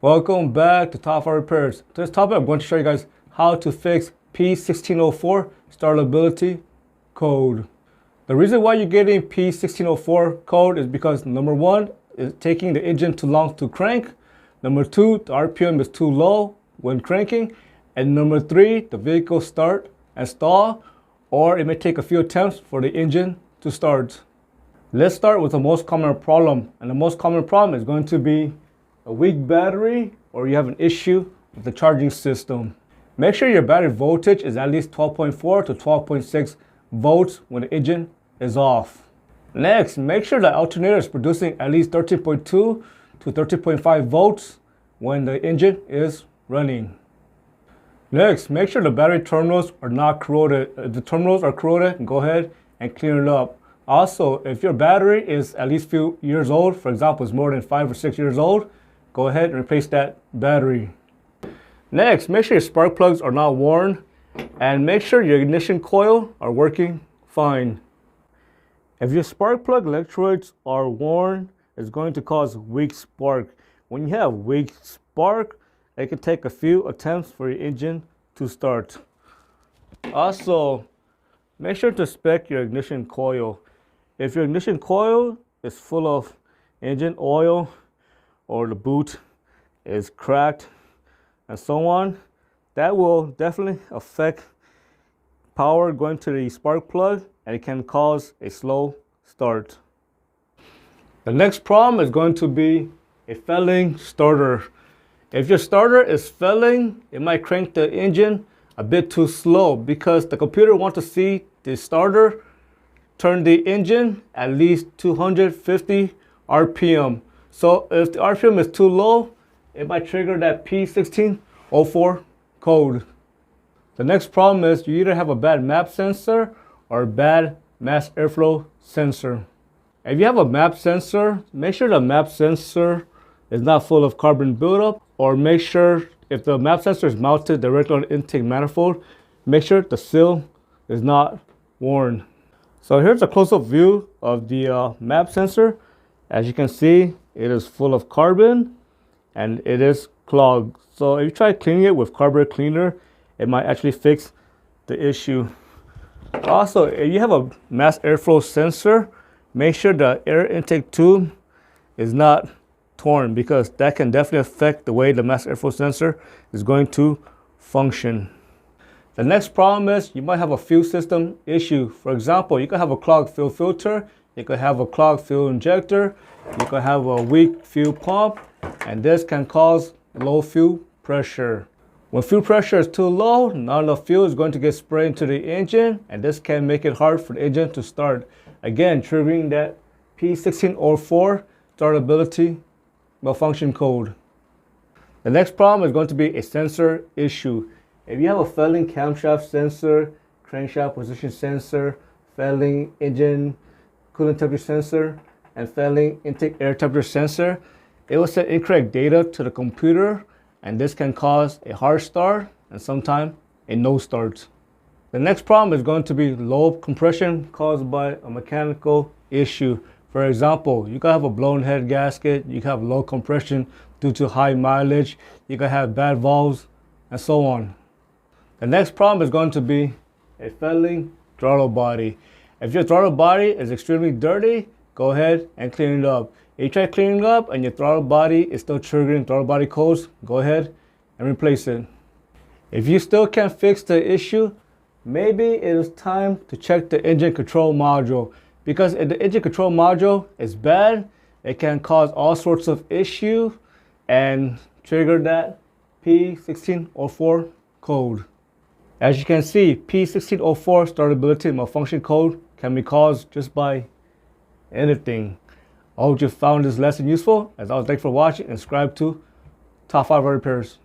Welcome back to Top 5 Repairs. Today's topic, I'm going to show you guys how to fix P1604 startability code. The reason why you're getting P1604 code is because number one, it's taking the engine too long to crank. Number two, the RPM is too low when cranking. And number three, the vehicle start and stall, or it may take a few attempts for the engine to start. Let's start with the most common problem. And the most common problem is going to be a weak battery, or you have an issue with the charging system. Make sure your battery voltage is at least 12.4 to 12.6 volts when the engine is off. Next, make sure the alternator is producing at least 13.2 to 13.5 volts when the engine is running. Next, make sure the battery terminals are not corroded. If the terminals are corroded, go ahead and clean it up. Also, if your battery is at least a few years old, for example, it's more than 5 or 6 years old, go ahead and replace that battery. Next, make sure your spark plugs are not worn, and make sure your ignition coil are working fine. If your spark plug electrodes are worn, it's going to cause weak spark. When you have weak spark, it can take a few attempts for your engine to start. Also, make sure to inspect your ignition coil. If your ignition coil is full of engine oil, or the boot is cracked, and so on, that will definitely affect power going to the spark plug, and it can cause a slow start. The next problem is going to be a failing starter. If your starter is failing, it might crank the engine a bit too slow because the computer wants to see the starter turn the engine at least 250 RPM. So if the RPM is too low, it might trigger that P1604 code. The next problem is you either have a bad map sensor or a bad mass airflow sensor. If you have a map sensor, make sure the map sensor is not full of carbon buildup, or make sure if the map sensor is mounted directly on the intake manifold, make sure the seal is not worn. So here's a close-up view of the map sensor. As you can see, it is full of carbon and it is clogged. So if you try cleaning it with carburetor cleaner, it might actually fix the issue. Also, if you have a mass airflow sensor, make sure the air intake tube is not torn, because that can definitely affect the way the mass airflow sensor is going to function. The next problem is you might have a fuel system issue. For example, you could have a clogged fuel filter, you could have a clogged fuel injector, you could have a weak fuel pump, and this can cause low fuel pressure. When fuel pressure is too low, not enough fuel is going to get sprayed into the engine, and this can make it hard for the engine to start. Again, triggering that P1604 startability malfunction code. The next problem is going to be a sensor issue. If you have a failing camshaft sensor, crankshaft position sensor, failing engine coolant temperature sensor, and failing intake air temperature sensor, it will send incorrect data to the computer, and this can cause a hard start and sometimes a no start. The next problem is going to be low compression caused by a mechanical issue. For example, you can have a blown head gasket, you can have low compression due to high mileage, you can have bad valves, and so on. The next problem is going to be a failing throttle body. If your throttle body is extremely dirty, go ahead and clean it up. If you try cleaning it up and your throttle body is still triggering throttle body codes, go ahead and replace it. If you still can't fix the issue, maybe it is time to check the engine control module, because if the engine control module is bad, it can cause all sorts of issues and trigger that P1604 code. As you can see, P1604 startability malfunction code can be caused just by anything. I hope you found this lesson useful. As always, thanks for watching and subscribe to Top 5 Repairs.